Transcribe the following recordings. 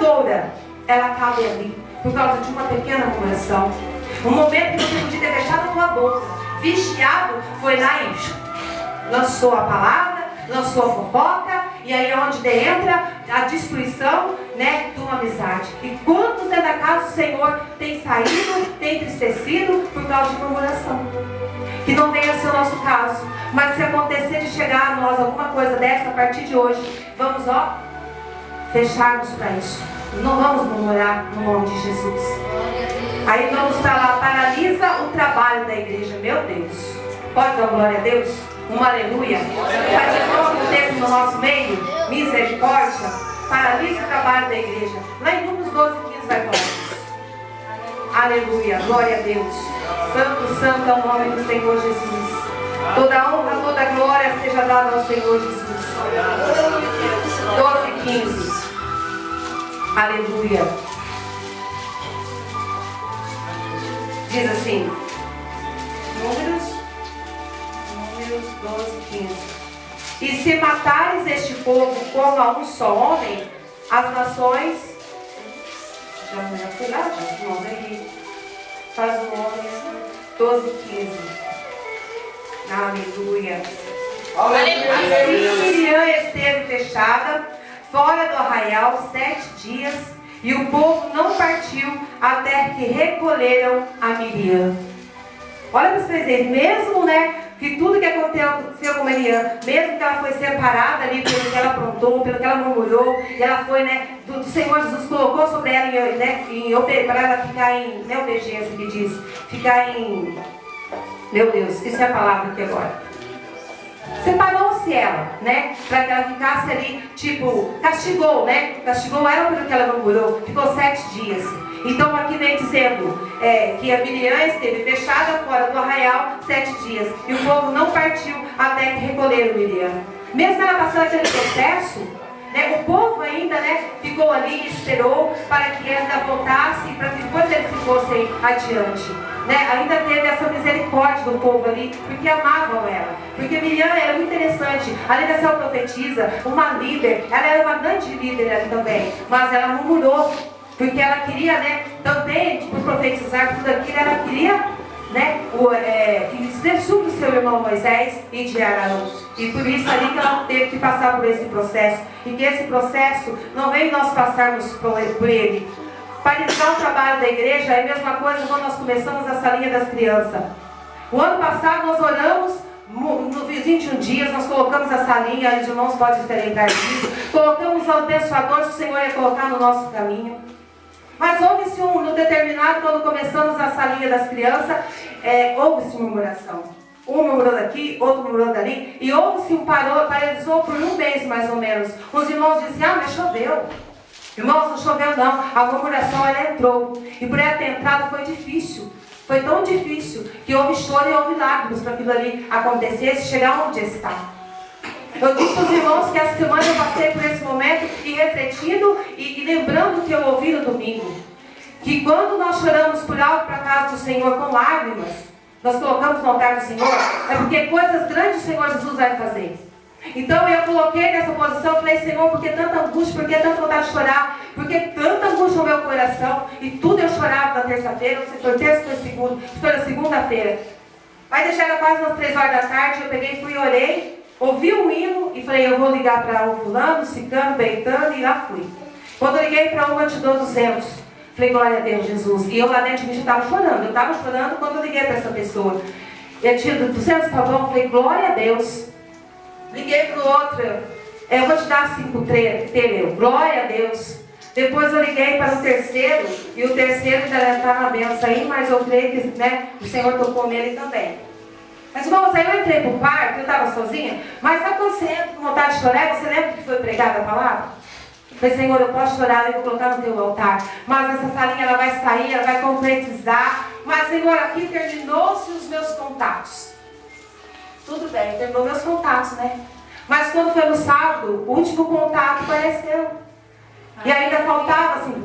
toda, ela cabe ali, por causa de uma pequena murmuração. Um momento que você podia ter deixado a tua boca, vigiado, foi lá e lançou a palavra, lançou a fofoca, e aí é onde entra a destruição, né, de uma amizade. E quantos dentro da casa do Senhor tem saído, tem entristecido por causa de murmuração? Que não venha ser o nosso caso, mas se acontecer de chegar a nós alguma coisa dessa a partir de hoje, vamos fecharmos para isso. Não vamos murmurar no nome de Jesus. Aí vamos para lá, paralisa o trabalho da igreja. Meu Deus, pode dar glória a Deus? Uma aleluia. Para que não aconteça no nosso meio, misericórdia, paralisa o trabalho da igreja. Lá em Números 12:15 vai falar isso. Aleluia, glória a Deus. Santo, santo é o nome do Senhor Jesus. Toda honra, toda glória seja dada ao Senhor Jesus. 12:15. Aleluia. Diz assim, Números 12:15. E se matares este povo como a um só homem, as nações... Já fui lá, gente, não errei. Faz o homem 12:15. Aleluia. Assim Miriam esteve fechada fora do arraial 7 dias, e o povo não partiu até que recolheram a Miriam. Olha para vocês verem, mesmo, né, que tudo que aconteceu com Miriam, mesmo que ela foi separada ali pelo que ela aprontou, pelo que ela murmurou, e ela foi, né, do Senhor Jesus colocou sobre ela, para ela ficar em, não é obediência que diz, ficar em, meu Deus, isso é a palavra aqui agora. Separou-se ela, né? Para que ela ficasse ali, tipo, castigou, né? Castigou ela pelo que ela murmurou. Ficou 7 dias. Então aqui vem dizendo que a Miriam esteve fechada fora do arraial 7 dias. E o povo não partiu até que recolheram Miriam. Mesmo ela passando aquele processo, né, o povo ainda, né, ficou ali e esperou para que ela ainda voltasse, para que depois eles fossem adiante. Né? Ainda teve essa misericórdia do povo ali, porque amavam ela. Porque Miriam era muito interessante, além de ser uma profetisa, uma líder, ela era uma grande líder ali também, mas ela murmurou, porque ela queria, né, também, por profetizar tudo aquilo, ela queria, né, ser sobre o seu irmão Moisés e de Arão. E por isso ali que ela teve que passar por esse processo, e que esse processo não vem nós passarmos por ele. Paralisar o trabalho da igreja é a mesma coisa quando nós começamos a salinha das crianças. O ano passado nós oramos, nos 21 dias, nós colocamos a salinha, os irmãos podem lembrar disso, colocamos os abençoadores que o Senhor ia colocar no nosso caminho. Mas houve-se no determinado, quando começamos a salinha das crianças, houve-se murmuração. Um murmurando aqui, outro murmurando ali, e houve-se paralisou por um mês mais ou menos. Os irmãos diziam, mas choveu. Irmãos, não choveu não, a murmuração ela entrou, e por ela ter entrado foi difícil, foi tão difícil, que houve choro e houve lágrimas para aquilo ali acontecesse, chegar onde está. Eu disse para os irmãos que essa semana eu passei por esse momento, e refletindo, e lembrando o que eu ouvi no domingo, que quando nós choramos por algo para a casa do Senhor com lágrimas, nós colocamos no altar do Senhor, é porque coisas grandes o Senhor Jesus vai fazer. Então eu coloquei nessa posição, falei, Senhor, por que tanta angústia, por que tanta vontade de chorar, por que tanta angústia no meu coração, e tudo eu chorava na terça-feira, não sei se foi terça, foi segunda, foi na segunda-feira. Vai deixar era quase umas 3 horas da tarde, eu peguei, fui, orei, ouvi um hino, e falei, eu vou ligar para o fulano, cicano, beitano, e lá fui. Quando eu liguei para uma, eu te dou 200. Falei, glória a Deus, Jesus. E eu lá dentro de mim já estava chorando, eu estava chorando quando eu liguei para essa pessoa. Eu tinha 200, tá bom? Falei, glória a Deus. Liguei para o outro, eu vou te dar 5 telhas, glória a Deus. Depois eu liguei para o terceiro, e o terceiro ainda está na benção aí, mas eu creio que, né, o Senhor tocou nele também. Mas irmãos, aí eu entrei para o quarto, eu estava sozinha, mas sabe quando você entra com vontade de chorar, você lembra que foi pregada a palavra? Eu falei, Senhor, eu posso chorar, eu vou colocar no teu altar, mas essa salinha ela vai sair, ela vai concretizar, mas Senhor, aqui terminou-se os meus contatos. Tudo bem, terminou meus contatos, né? Mas quando foi no sábado, o último contato apareceu. E ainda faltava assim,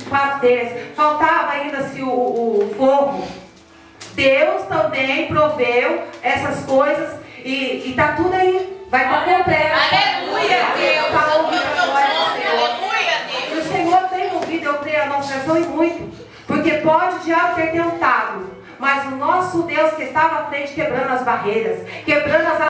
4 telhas, faltava ainda assim, o forro. Deus também proveu essas coisas e tá tudo aí. Vai estar completo. Aleluia, Deus. Tá ouvindo agora, Senhor. Aleluia, Deus. E o Senhor abençoe muito. Porque pode o diabo ter tentado, mas o nosso Deus que estava à frente quebrando as barreiras, quebrando as